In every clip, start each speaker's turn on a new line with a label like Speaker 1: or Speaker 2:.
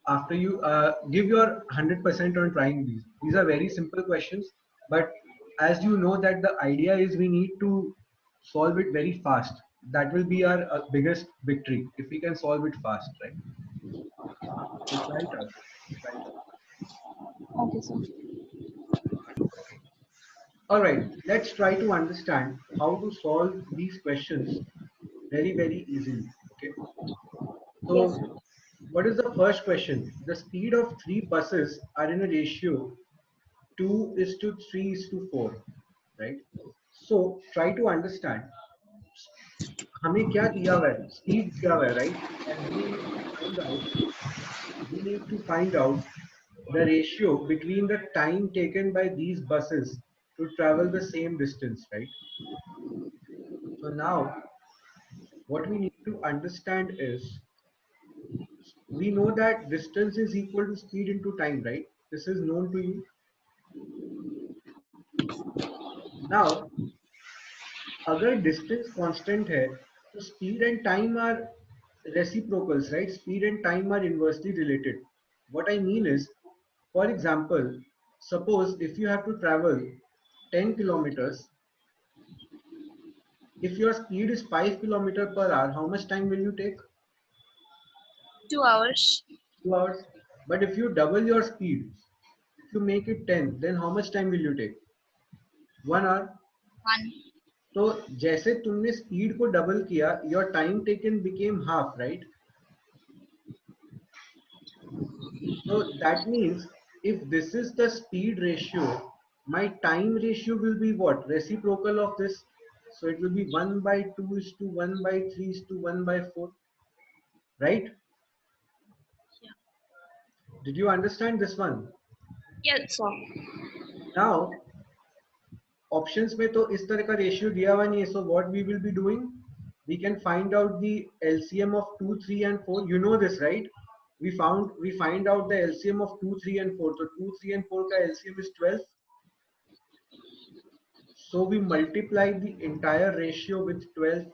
Speaker 1: After you give your 100% on trying these are very simple questions, but as you know that the idea is we need to solve it very fast. That will be our biggest victory if we can solve it fast, right? So try it out. Try it out.
Speaker 2: Okay, sir.
Speaker 1: All right, let's try to understand how to solve these questions very easily. Okay,
Speaker 2: Yes,
Speaker 1: so
Speaker 2: sir.
Speaker 1: what is the first question? The speed of three buses are in a ratio 2 is to 3 is to 4, right? So try to understand हमें क्या दिया हुआ है, speed दिया हुआ है, right? And we need to find out the ratio between the time taken by these buses to travel the same distance, right? So now what we need to understand is we know that distance is equal to speed into time, right? This is known to you. Now अगर distance constant है तो speed and time are reciprocals, right? Speed and time are inversely related. What I mean is, for example, suppose if you have to travel 10 kilometers, if your speed is 5 kilometer per hour, how much time will you take?
Speaker 2: 2 hours.
Speaker 1: 2 hours. But if you double your speed, if you make it 10, then how much time will you take? 1 hour.
Speaker 2: 1.
Speaker 1: तो जैसे तुमने speed को double किया, your time taken became half, right? So that means if this is the speed ratio, my time ratio will be what? Reciprocal of this. So it will be 1 by 2 is to 1 by 3 is to 1 by 4. Right?
Speaker 2: Yeah.
Speaker 1: Did you understand this one?
Speaker 2: Yes, sir.
Speaker 1: Now, options में तो इस तरह का ratio दिया हुआ नहीं है. So what we will be doing? We can find out the LCM of 2, 3 and 4. You know this, right? We find out the LCM of 2, 3 and 4. So 2, 3 and 4 का LCM is 12. So we multiply the entire ratio with 12.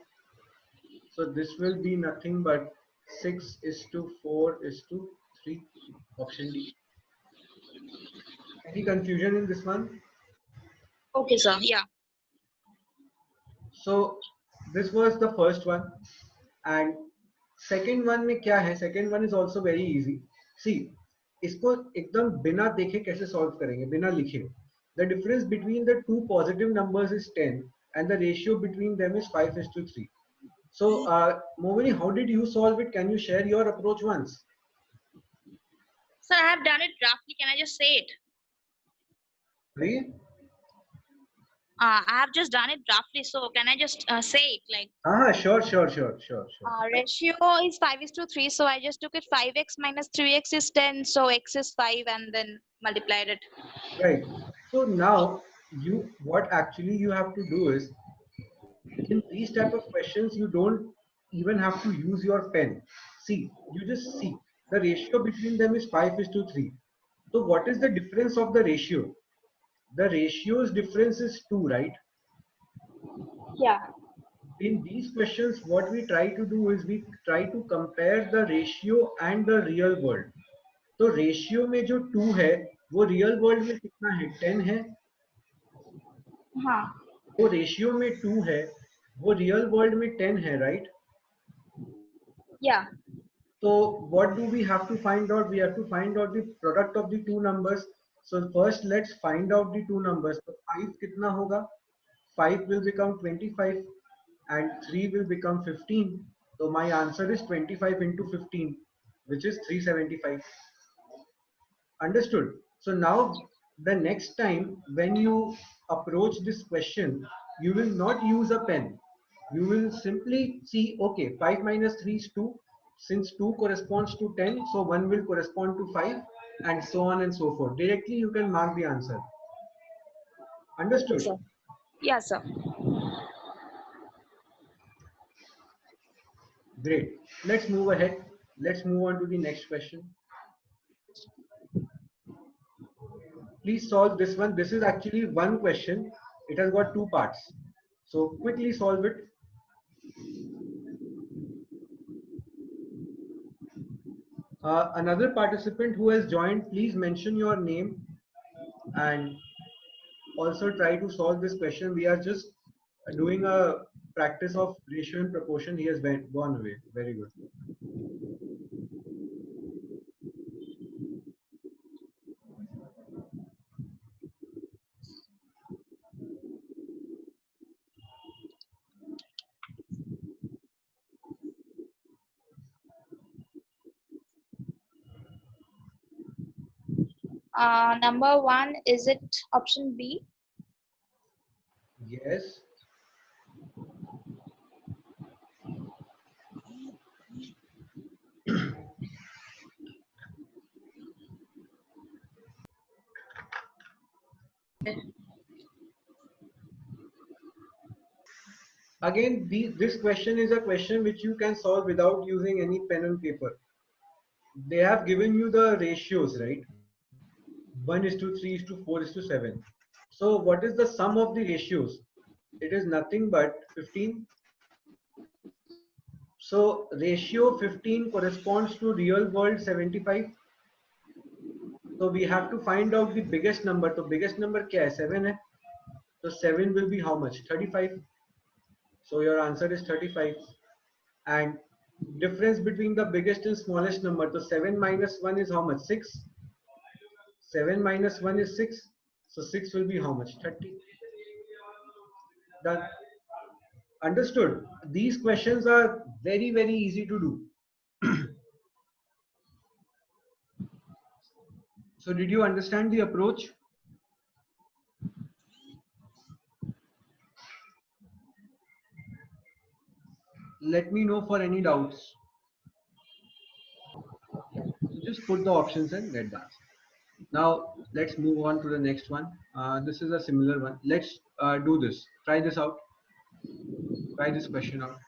Speaker 1: So this will be nothing but 6 is to 4 is to 3. Option D. Any confusion in this one?
Speaker 2: Okay, sir. Yeah.
Speaker 1: So this was the first one. And second one में क्या है? Second one is also very easy. See, इसको एकदम बिना देखे कैसे solve करेंगे? बिना लिखे. The difference between the two positive numbers is 10 and the ratio between them is 5 is to 3. So, Movini, how did you solve it? Can you share your approach once?
Speaker 2: Sir, I have done it roughly. Can I just say it?
Speaker 1: Right?
Speaker 2: I have just done it roughly. So can I just say it like
Speaker 1: Sure.
Speaker 2: ratio is 5 is to 3. So I just took it 5x minus 3x is 10. So x is 5 and then multiplied it.
Speaker 1: Right. So now what actually you have to do is in these type of questions, you don't even have to use your pen. See, you just see the ratio between them is 5 is to 3. So what is the difference of the ratio? The ratio's difference is 2, right?
Speaker 2: Yeah.
Speaker 1: In these questions, what we try to do is we try to compare the ratio and the real world. तो ratio में जो 2 है वो real world में कितना है? 10 है.
Speaker 2: हाँ.
Speaker 1: वो रेशियो में 2 है वो रियल वर्ल्ड में 10 है, right?
Speaker 2: Yeah.
Speaker 1: So what do we have to find out? We have to find out the product of the two numbers. So first let's find out the two numbers. So 5 कितना होगा? 5 will become 25 and 3 will become 15. So my answer is 25 into 15, which is 375. Understood? So now the next time when you approach this question, you will not use a pen. You will simply see, okay, 5 minus 3 is 2. Since 2 corresponds to 10, so 1 will correspond to 5 and so on and so forth. Directly you can mark the answer.
Speaker 2: Okay,
Speaker 1: Understood?
Speaker 2: sir. Yeah, sir.
Speaker 1: Great. Let's move ahead. Let's move on to the next question. Please solve this one. This is actually one question. It has got two parts. So quickly solve it. Another participant who has joined, please mention your name and also try to solve this question. We are just doing a practice of ratio and proportion. He has gone away. Very good.
Speaker 2: Number one, is it option B?
Speaker 1: Yes. Again, this question is a question which you can solve without using any pen and paper. They have given you the ratios, right? 1:3:4:7. So what is the sum of the ratios? It is nothing but 15. So ratio 15 corresponds to real world 75. So we have to find out the biggest number. So biggest number क्या है? 7 है. So 7 will be how much? 35. So your answer is 35. And difference between the biggest and smallest number. So 7 minus 1 is how much? 6. 7 minus 1 is 6. So 6 will be how much? 30. Done. Understood. These questions are very, very easy to do. So did you understand the approach? Let me know for any doubts. So just put the options and get the answer. Now let's move on to the next one. This is a similar one. Let's do this. Try this out. Try this question out.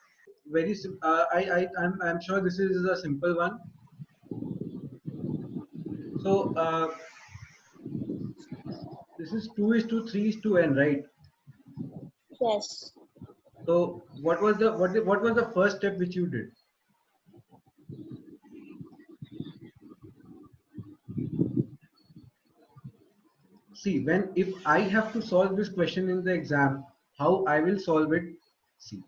Speaker 1: Very I'm sure this is a simple one. So this is 2:3:n, right?
Speaker 2: Yes.
Speaker 1: So what was the first step which you did? See, if I have to solve this question in the exam, how I will solve it? See,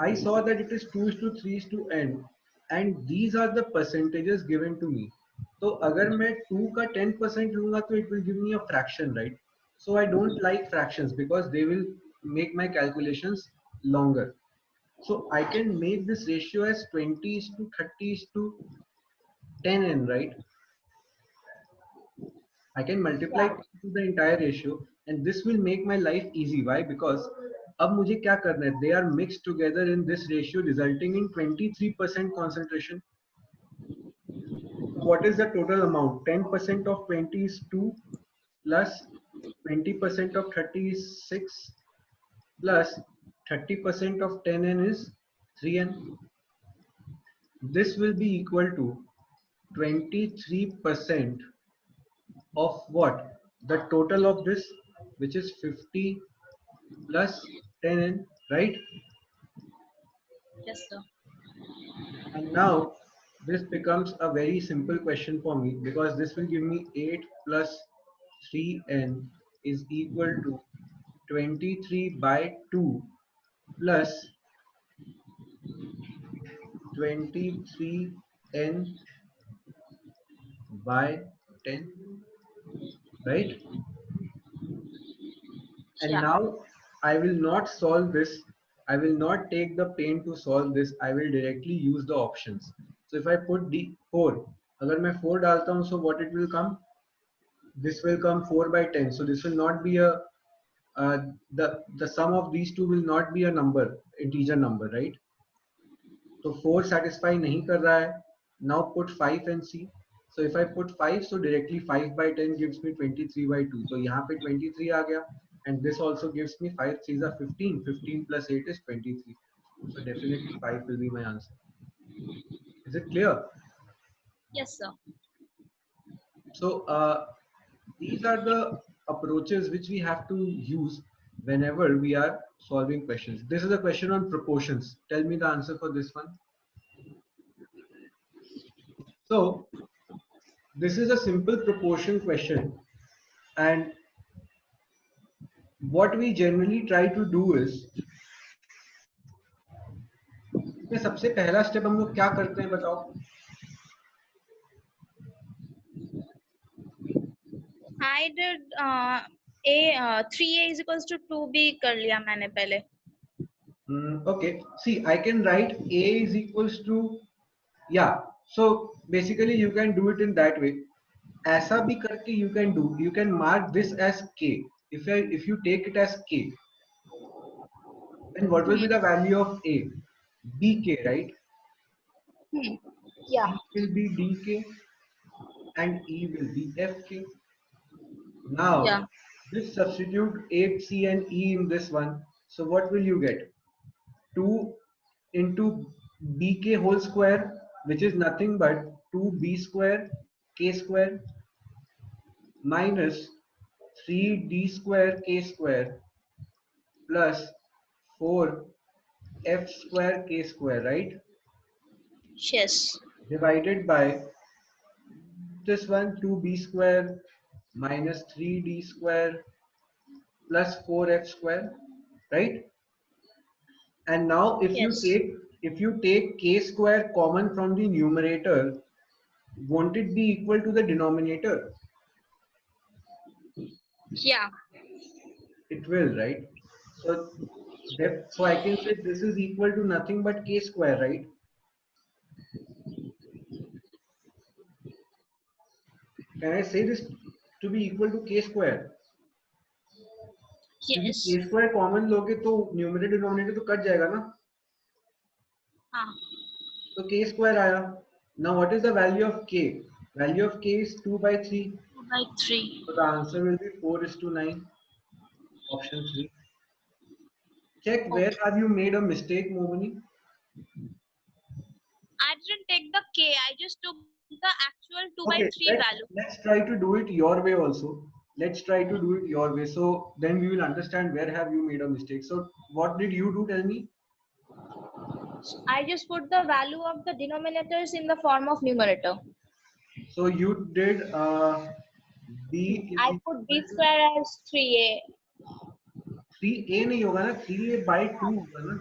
Speaker 1: I saw that it is 2:3:n, and these are the percentages given to me. So अगर मैं 2 का 10% लूँगा तो it will give me a fraction, right? So I don't like fractions because they will make my calculations longer. So I can make this ratio as 20:30:10n, right? I can multiply
Speaker 2: Yeah.
Speaker 1: to the entire ratio and this will make my life easy. Why? Because अब मुझे क्या करना है? They are mixed together in this ratio resulting in 23% concentration. What is the total amount? 10% of 20 is 2 plus 20% of 30 is 6 plus 30% of 10n is 3n. This will be equal to 23% of what? The total of this, which is 50 plus 10n, right?
Speaker 2: Yes, sir.
Speaker 1: And now this becomes a very simple question for me because this will give me 8 plus 3n is equal to 23 by 2 plus 23n by 10, right? And
Speaker 2: Yeah.
Speaker 1: now I will not solve this. I will not take the pain to solve this. I will directly use the options. So if I put D4, अगर मैं 4 डालता हूँ, so what it will come? This will come 4 by 10. So this will not be a the sum of these two will not be a number, integer number, right? So 4 satisfy नहीं कर रहा है. Now put 5 and see. So if I put 5, so directly 5 by 10 gives me 23 by 2. So यहाँ पे 23 आ गया. And this also gives me 5 3s are 15. 15 plus 8 is 23. So definitely 5 will be my answer. Is it clear?
Speaker 2: Yes, sir.
Speaker 1: So these are the approaches which we have to use whenever we are solving questions. This is a question on proportions. Tell me the answer for this one. So This is a simple proportion question, and what we generally try to do is, इसमें सबसे पहला step हम लोग क्या करते हैं बताओ?
Speaker 2: I did a 3a is equals to 2b कर लिया मैंने पहले.
Speaker 1: Okay, see, I can write a is equals to, yeah, so basically you can do it in that way. ऐसा भी करके you can mark this as k. If you take it as k, then what will be the value of a? Bk, right?
Speaker 2: Yeah.
Speaker 1: C will be dk and E will be fk. Now
Speaker 2: Yeah.
Speaker 1: this substitute a, c and E in this one, so what will you get? 2 into bk whole square, which is nothing but 2b square k square minus 3d square k square plus 4f square k square, right?
Speaker 2: Yes.
Speaker 1: Divided by this one, 2b square minus 3d square plus 4f square, right? And now
Speaker 2: Yes.
Speaker 1: if you take k square common from the numerator, won't it be equal to the denominator?
Speaker 2: Yeah.
Speaker 1: It will, right? So so I can say this is equal to nothing but k square, right? Can I say this to be equal to k square? क्योंकि
Speaker 2: Yes.
Speaker 1: k square common लोगे तो numerator denominator तो cut जाएगा ना,
Speaker 2: हाँ.
Speaker 1: तो k square आया. Now what is the value of k? Value of k is 2 by 3.
Speaker 2: 2/3.
Speaker 1: So the answer will be 4:9. Option 3. Check where
Speaker 2: Okay.
Speaker 1: have you made a mistake, Momini?
Speaker 2: I didn't take the k. I just took the actual 2/3
Speaker 1: Okay,
Speaker 2: value.
Speaker 1: let's try to do it your way also. Let's try to do it your way. So then we will understand where have you made a mistake. So what did you do? Tell me.
Speaker 2: I just put the value of the denominators in the form of numerator.
Speaker 1: So you did b is
Speaker 2: I
Speaker 1: equal
Speaker 2: put b
Speaker 1: to
Speaker 2: square as 3a.
Speaker 1: 3a नहीं होगा ना, 3a by 2 होगा ना.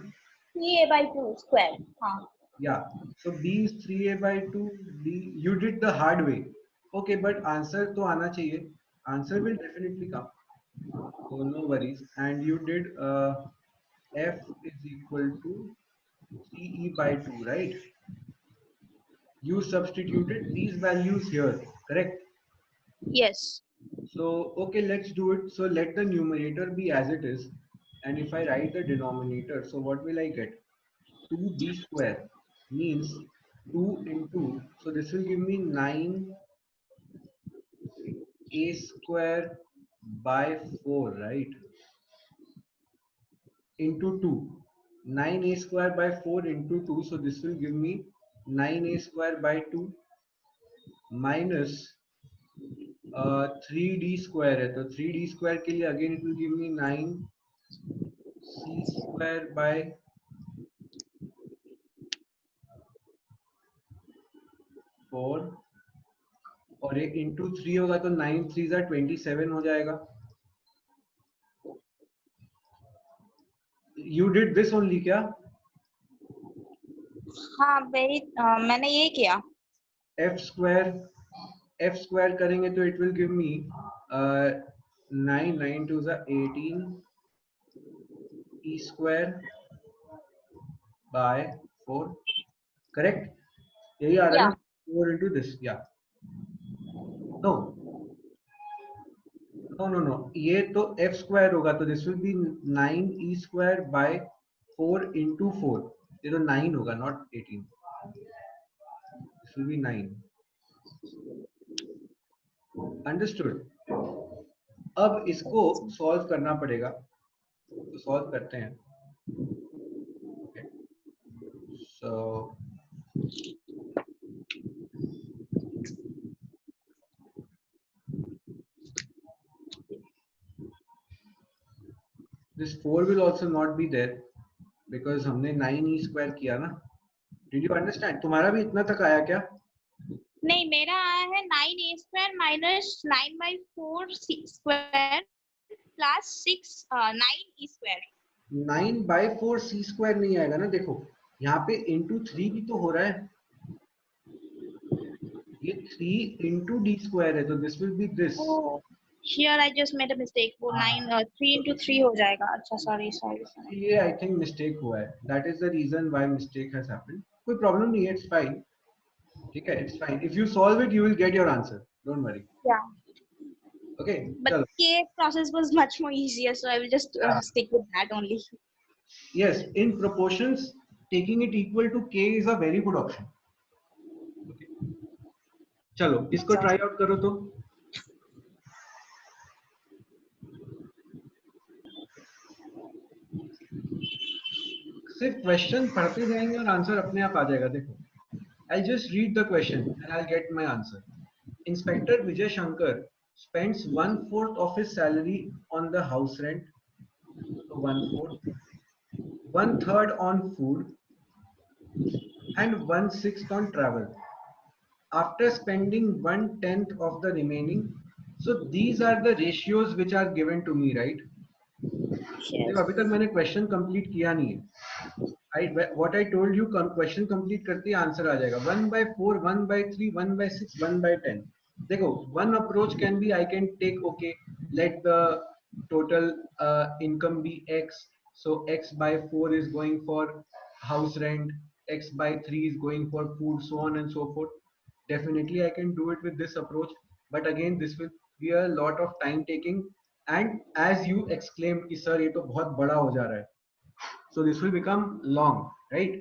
Speaker 2: 3a/2 square. हाँ.
Speaker 1: Yeah. So b is 3a by 2. B you did the hard way. Okay, but answer तो आना चाहिए. Answer will definitely come. So no worries. And you did f is equal to 3e by 2, right? You substituted these values here, correct?
Speaker 2: Yes.
Speaker 1: So okay, let's do it. So let the numerator be as it is, and if I write the denominator, so what will I get? 2b square means 2 into, so this will give me 9a square by 4, right? Into 2, 9a square by 4 into 2, so this will give me 9a square by 2 minus 3d square है, तो 3d square के लिए again it will give me 9c square by 4, और एक into 3 होगा तो 9 3 27 हो जाएगा. You did this only क्या?
Speaker 2: हाँ वही मैंने ये किया.
Speaker 1: f square करेंगे तो it will give me 9 9 2 18 e square by 4, correct? यही आ रहा है ना, 4 into this, yeah. No, ये तो f square होगा तो this will be 9e square by 4 into 4. ये तो 9 होगा, not 18. This will be 9. Understood? अब इसको solve करना पड़ेगा, तो solve करते हैं. Okay. So this 4 will also not be there because हमने 9e square किया ना. Did you understand? तुम्हारा भी इतना तक आया क्या?
Speaker 2: नहीं मेरा आया है 9a² minus 9/4c² plus 9e²।
Speaker 1: 9/4 c² नहीं आएगा ना, देखो यहाँ पे इंटू 3 भी तो हो रहा है, ये 3 इंटू d² है, तो this will be this.
Speaker 2: Oh, here I just made a mistake. वो 3 into 3 हो जाएगा। अच्छा, sorry.
Speaker 1: ये आई थिंक मिस्टेक हुआ है, that is the reason why mistake has happened. कोई प्रॉब्लम नहीं है, इट्स फाइन, ठीक है, it's fine. If you solve it you will get your answer, don't worry.
Speaker 2: Yeah,
Speaker 1: okay
Speaker 2: but
Speaker 1: चलो।
Speaker 2: K process was much more easier, so I will just stick with that only.
Speaker 1: Yes, in proportions, taking it equal to k is a very good option. Okay. चलो इसको try out करो तो। सिर्फ question पढ़ते जाएंगे और answer अपने आप आ जाएगा। देखो, I'll just read the question and I'll get my answer. Inspector Vijay Shankar spends 1/4 of his salary on the house rent, so 1/4, 1/3 on food, and 1/6 on travel. After spending 1/10 of the remaining, so these are the ratios which are given to me, right? देखो
Speaker 2: Yes.
Speaker 1: अभी तक मैंने question complete किया नहीं है। what I told you, question complete करते ही answer आ जाएगा। 1/4, 1/3, 1/6, 1/10। देखो, one approach can be, I can take, okay, let the total income be x, so x/4 is going for house rent, x/3 is going for food, so on and so forth. Definitely I can do it with this approach, but again this will be a lot of time taking, and as you exclaimed कि sir ये तो बहुत बड़ा हो जा रहा है, so this will become long, right?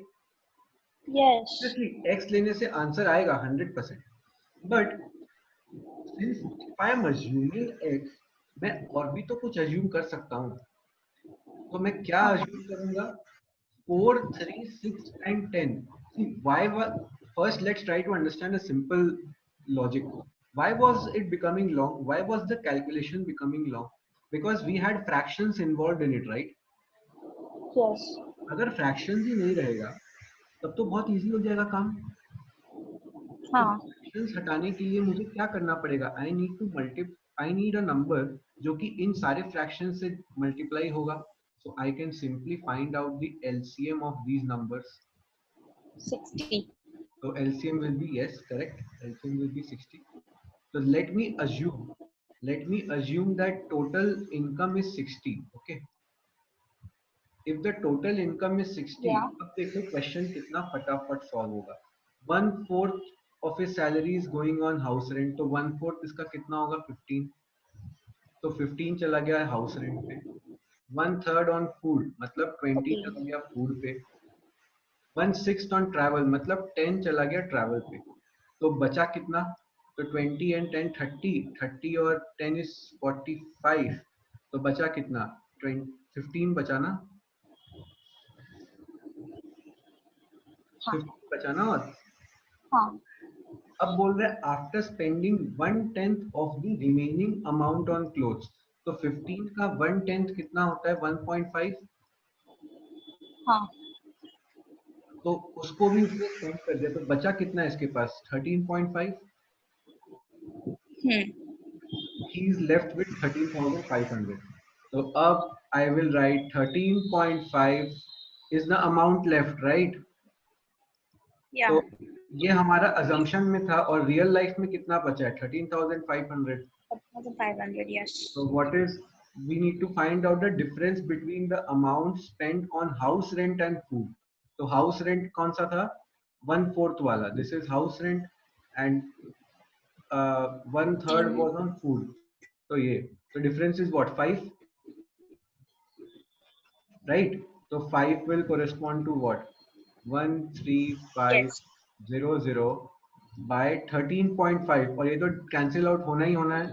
Speaker 2: Yes.
Speaker 1: Obviously x लेने से आंसर आएगा 100%, but since if I am assuming x, मैं और भी तो कुछ assume कर सकता हूँ, तो मैं क्या assume करूंगा? 4, 3, 6 and 10. See, first let's try to understand a simple logic. Why was it becoming long? Why was the calculation becoming long? Because we had fractions involved in it, right?
Speaker 2: Yes.
Speaker 1: अगर fractions ही नहीं रहेगा तब तो बहुत easy हो जाएगा काम। तो
Speaker 2: हाँ.
Speaker 1: फ्रैक्शंस हटाने के लिए मुझे क्या करना पड़ेगा? आई नीड अ नंबर जो कि इन सारे फ्रैक्शन से मल्टीप्लाई होगा। So I can simply find out the LCM of these numbers.
Speaker 2: 60.
Speaker 1: So LCM will be, yes, correct. LCM will be 60. So let me assume that total income is 60. Okay. If the total income is 60,
Speaker 2: Yeah.
Speaker 1: अब देखो question कितना फटाफट solve होगा। 1/4 of his salary is going on house rent, तो 1/4 इसका कितना होगा? 15, तो 15 चला गया हाउस रेंट पे। 1/3 on food मतलब 20
Speaker 2: Okay.
Speaker 1: चला गया फूड पे। 1/6 on travel मतलब 10 चला गया ट्रैवल पे। तो बचा कितना? तो 20 and 10 30, 30 और 10 is 45, तो बचा कितना? 15 बचा ना,
Speaker 2: हाँ.
Speaker 1: 15 बचा ना। और
Speaker 2: हाँ.
Speaker 1: अब बोल रहे हैं after spending 1/10 of the remaining amount on clothes, तो 15 का 1/10 कितना होता है? 1.5।
Speaker 2: हाँ.
Speaker 1: तो उसको भी उसने स्पेंड कर दिया, तो बचा कितना इसके पास? 13.5। he is left with 13,500. So up I will write 13.5 is the amount left, right?
Speaker 2: Yeah.
Speaker 1: तो ये हमारा assumption में था, और real life में कितना बचा है? 13,500.
Speaker 2: 1,500. Yes.
Speaker 1: So what is, we need to find out the difference between the amount spent on house rent and food. तो house rent कौन सा था? 1/4 वाला. This is house rent, and 1/3 was on food. So ये, so difference is what? 5, right? So 5 will correspond to what? 13500
Speaker 2: Yes.
Speaker 1: by 13.5, और ये तो cancel out होना ही होना है,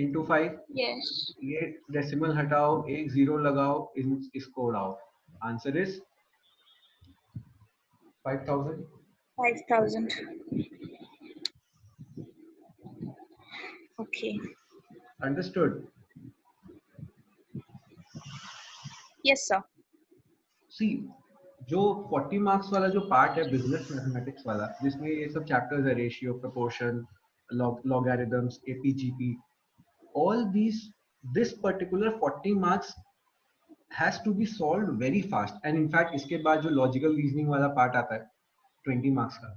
Speaker 1: into 5।
Speaker 2: Yes.
Speaker 1: ये डेसिमल हटाओ, एक जीरो लगाओ, इसको उड़ाओ, answer is 5000।
Speaker 2: 5,000. Okay.
Speaker 1: Understood?
Speaker 2: Yes, sir.
Speaker 1: सी, जो 40 मार्क्स वाला जो पार्ट है बिजनेस मैथमेटिक्स वाला, जिसमें ये सब चैप्टर्स है, ratio, proportion, logarithms, AP GP, all these, this particular 40 marks has to be solved very fast. And in fact इसके बाद जो logical reasoning वाला part आता है 20 marks का,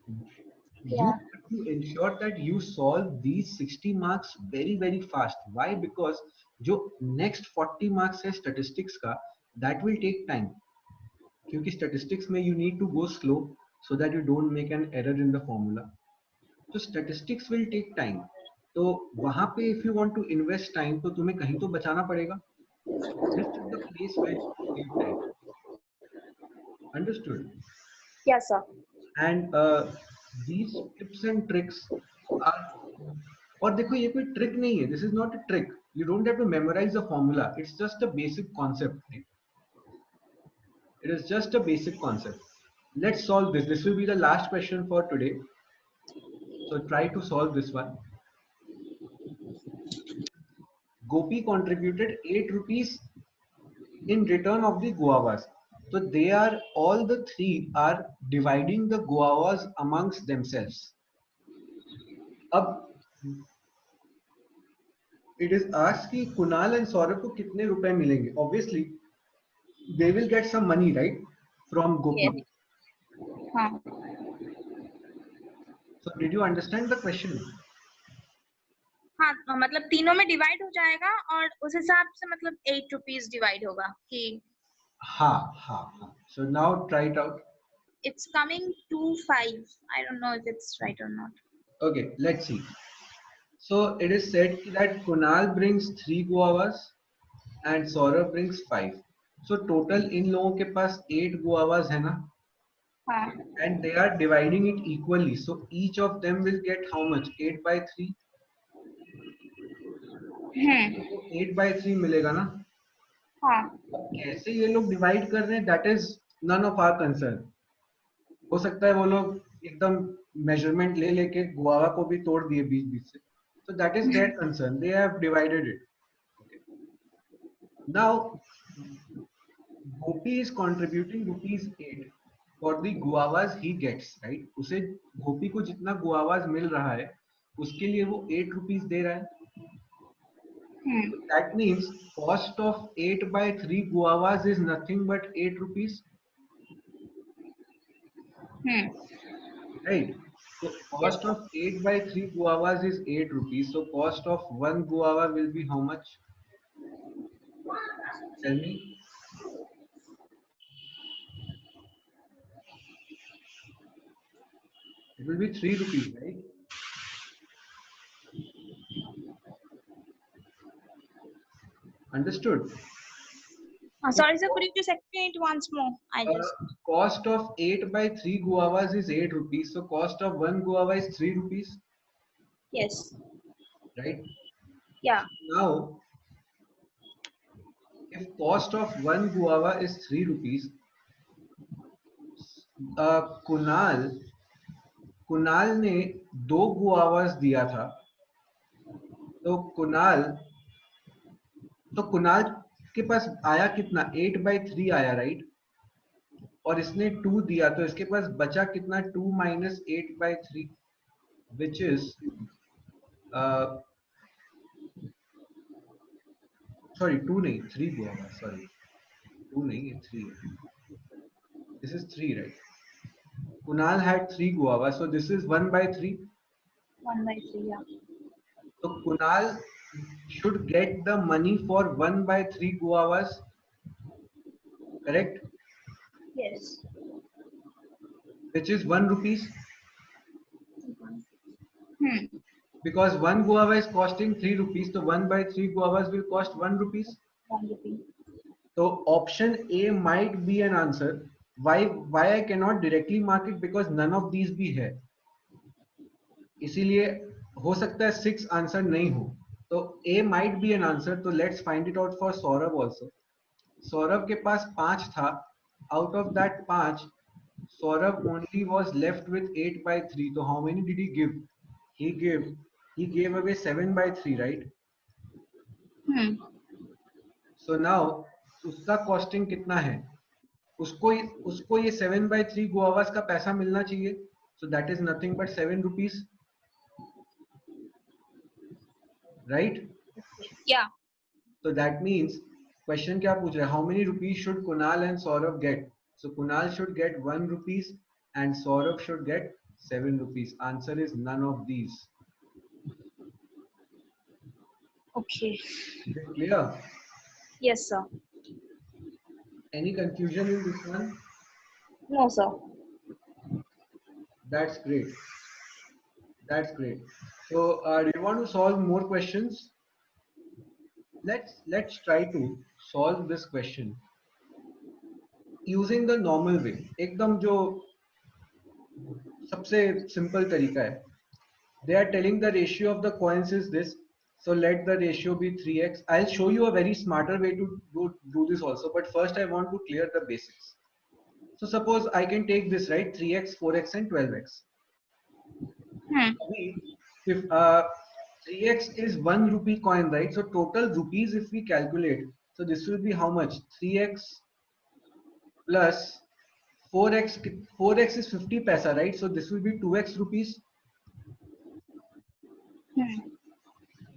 Speaker 1: you
Speaker 2: Yeah.
Speaker 1: have to ensure that you solve these 60 marks very very fast. Why? Because जो next 40 marks है statistics का, that will take time. क्योंकि statistics में you need to go slow so that you don't make an error in the formula. तो statistics will take time. तो वहां पे if you want to invest time, तो तुम्हें कहीं तो बचाना पड़ेगा. This is the place where you save time. Understood?
Speaker 2: Yes, sir.
Speaker 1: And these tips and tricks are, और देखो ये कोई trick नहीं है. This is not a trick. You don't have to memorize the formula. It's just a basic concept. It is just a basic concept. Let's solve this. This will be the last question for today. So try to solve this one. Gopi contributed 8 rupees in return of the guavas. So they are, all the three are dividing the guavas amongst themselves. अब it is asked कि Kunal and Saurabh को कितने रुपए मिलेंगे. Obviously they will get some money, right, from Gopi.
Speaker 2: Yes. हाँ.
Speaker 1: So did you understand the question?
Speaker 2: हाँ, मतलब तीनों में डिवाइड हो जाएगा और उस हिसाब से मतलब 8 रुपीज डिवाइड होगा कि
Speaker 1: हाँ हाँ हाँ. So now try it out.
Speaker 2: it's coming to 5. I don't know if it's right or not.
Speaker 1: Okay, let's see. So it is said that Kunal brings 3 guavas and Saurabh brings 5. So total इन लोगों के पास 8 guavas है ना?
Speaker 2: हाँ.
Speaker 1: And they are dividing it equally. So each of them will get how much? 8 by 3. तो 8 by 3 मिलेगा ना?
Speaker 2: हाँ.
Speaker 1: कैसे ये लोग डिवाइड कर रहे हैं, that is none of our concern. हो सकता है वो लोग एकदम मेजरमेंट ले लेके गुआवा को भी तोड़ दिए बीच बीच से. So that is their concern. They have divided it. Okay. Now Gopi is contributing rupees 8 for the guavas he gets, right? उसे गोपी को जितना गुआवाज मिल रहा है उसके लिए वो 8 रुपीस दे रहा है. That means cost of 8 by 3 guavas is nothing but 8 rupees. Right? So cost of 8 by 3 guavas is 8 rupees. So cost of 1 guava will be how much? Tell me. It will be 3 rupees, right? Understood?
Speaker 2: Sorry, sir, could you just explain it once more?
Speaker 1: Cost of 8 by 3 guavas is 8 rupees. So cost of 1 guava is 3 rupees.
Speaker 2: Yes.
Speaker 1: Right?
Speaker 2: Yeah.
Speaker 1: Now, if cost of 1 guava is 3 rupees, Kunal ने 2 गुआवास दिया था. तो कुणाल के पास आया कितना? 8 by 3 आया, right? और इसने 2 दिया तो इसके पास बचा कितना? 2 minus 8 by 3, which is sorry 2 नहीं 3 गुआवा, sorry 2 नहीं, ये 3 है. This is 3, right? Kunal had 3 guava, so this is 1 by 3.
Speaker 2: 1 by 3, yeah.
Speaker 1: So Kunal should get the money for 1 by 3 guavas, correct?
Speaker 2: Yes.
Speaker 1: Which is 1 rupees. Because 1 guava is costing 3 rupees, so 1 by 3 guavas will cost 1 rupees.
Speaker 2: 1 rupee.
Speaker 1: So option A might be an answer. Why I cannot directly mark it? Because none of these भी है. इसीलिए हो सकता है 6 answer नहीं हो. तो A might be an answer. तो let's find it out for Saurabh also. Saurabh के पास 5 था. Out of that 5, Saurabh only was left with 8 by 3. So how many did he give? He gave away 7 by 3, right? So now उसका costing कितना है? उसको ये 7/3 गुआवास का पैसा मिलना चाहिए. So that is nothing but 7 rupees, right?
Speaker 2: Yeah.
Speaker 1: So that means question क्या पूछ रहा है? How many rupees should Kunal and Saurabh get? So Kunal should get 1 rupees and Saurabh should get 7 rupees. Answer is none of these.
Speaker 2: Okay.
Speaker 1: Is it clear?
Speaker 2: Yes, sir.
Speaker 1: Any confusion in this one?
Speaker 2: No, sir.
Speaker 1: That's great. That's great. So do you want to solve more questions? Let's try to solve this question using the normal way. एकदम जो सबसे simple तरीका है. They are telling the ratio of the coins is this. So let the ratio be 3x. I'll show you a very smarter way to do this also. But first I want to clear the basics. So suppose I can take this, right? 3x, 4x and 12x. If 3x is 1 rupee coin, right? So total rupees if we calculate, so this will be how much? 3x plus 4x. 4x is 50 paisa, right? So this will be 2x rupees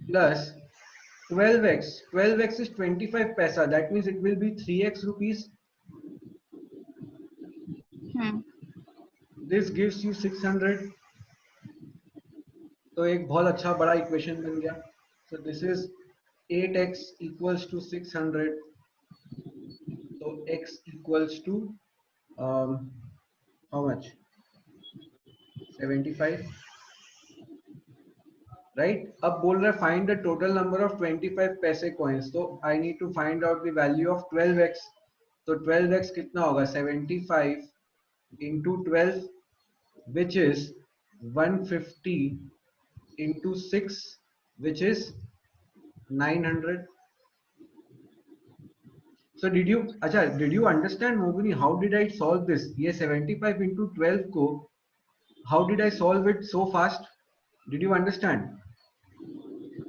Speaker 1: plus 12x. 12x is 25 paisa. That means it will be 3x rupees. This gives you 600. तो एक बहुत अच्छा बड़ा equation बन गया. So this is 8x equals to 600. So x equals to how much? 75. Right? अब बोल रहा है find the total number of 25 पैसे coins. So I need to find out the value of 12x. तो 12x कितना होगा? 75 into 12, which is 150 into 6, which is 900. So did you understand, Moguni, how did I solve this? ये 75 into 12 को how did I solve it so fast? Did you understand?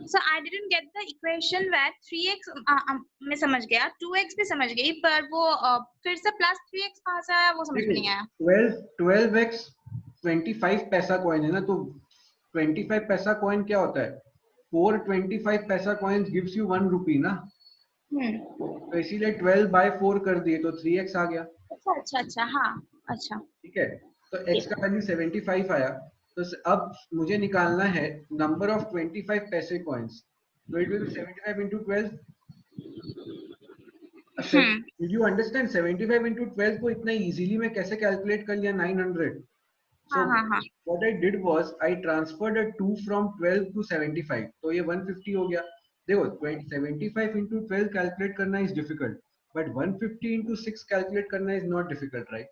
Speaker 2: So I didn't get the equation where 3x मैं समझ गया, 2x भी समझ गई, पर वो फिर से प्लस 3x कहाँ से आया वो समझ में नहीं आया.
Speaker 1: 12x 25 पैसा कॉइन है ना, तो 25 पैसा कॉइन क्या होता है? 4 25 पैसा कॉइन्स गिव्स यू 1 रुपी ना. तो इसीलिए 12/4 कर दिए तो 3x आ गया.
Speaker 2: अच्छा हाँ अच्छा.
Speaker 1: ठीक है, तो x का वैल्यू 75 आया. तो अब मुझे निकालना है नंबर ऑफ 25 पैसे कॉइन्स. तो it will be 75 into 12. Did you understand 75 into 12 को इतना इजीली मैं कैसे कैलकुलेट कर लिया? 900. So what I did was I transferred a 2 from 12 to 75. तो ये 150 हो गया. देखो 75 into 12 कैलकुलेट करना is difficult, but 150 into 6 calculate करना is not difficult, right?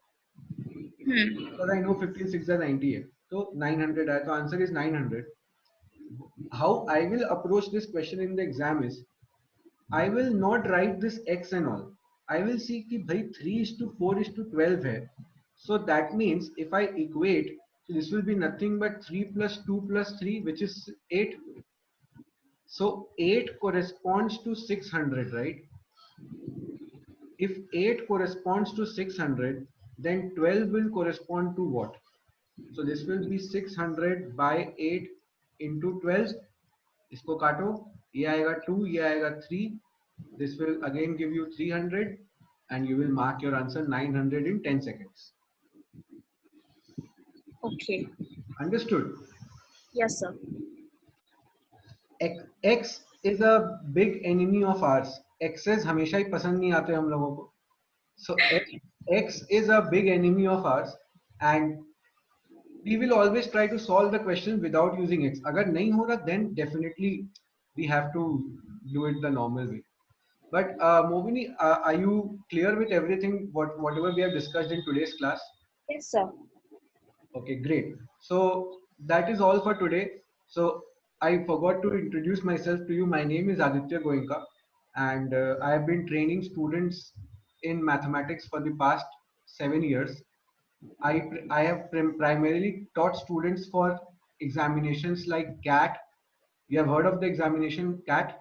Speaker 1: Because I know 15 6 are 98. So 900 आया, तो answer is 900. How I will approach this question in the exam is I will not write this x and all. I will see कि भाई 3:4:12 है. So that means if I equate, so this will be nothing but 3 plus 2 plus 3, which is 8. So 8 corresponds to 600, right? If 8 corresponds to 600, then 12 will correspond to what? So this will be 600 by 8 into 12. इसको काटो, ये आएगा 2, ये आएगा 3. This will again give you 300 and you will mark your answer 900 in 10 seconds.
Speaker 2: Okay.
Speaker 1: Understood?
Speaker 2: Yes, sir.
Speaker 1: X is a big enemy of ours. X's हमेशा ही पसंद नहीं आते हम लोगों को. So X is a big enemy of ours and we will always try to solve the question without using X. अगर नहीं हो रहा, then definitely we have to do it the normal way. But Movini, are you clear with everything whatever we have discussed in today's class?
Speaker 2: Yes, sir.
Speaker 1: Okay, great. So that is all for today. So I forgot to introduce myself to you. My name is Aditya Goenka, and I have been training students in mathematics for the past 7 years. I have primarily taught students for examinations like CAT. You have heard of the examination CAT?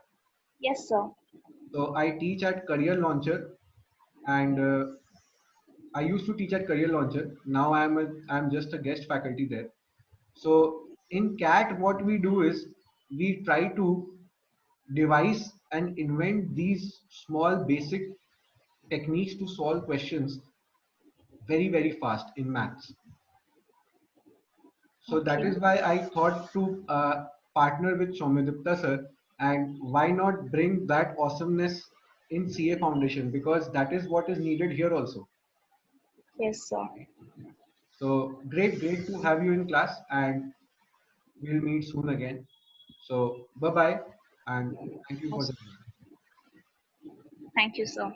Speaker 2: Yes, sir.
Speaker 1: So I teach at Career Launcher, and I used to teach at Career Launcher. Now I'm just a guest faculty there. So in CAT, what we do is we try to devise and invent these small basic techniques to solve questions very fast in maths. So that
Speaker 2: Okay.
Speaker 1: is why I thought to partner with Soumyadipta sir, and why not bring that awesomeness in CA Foundation, because that is what is needed here also.
Speaker 2: Yes, sir.
Speaker 1: So great to have you in class, and we'll meet soon again. So bye bye, and thank you for
Speaker 2: Yes.
Speaker 1: joining.
Speaker 2: Thank you, sir.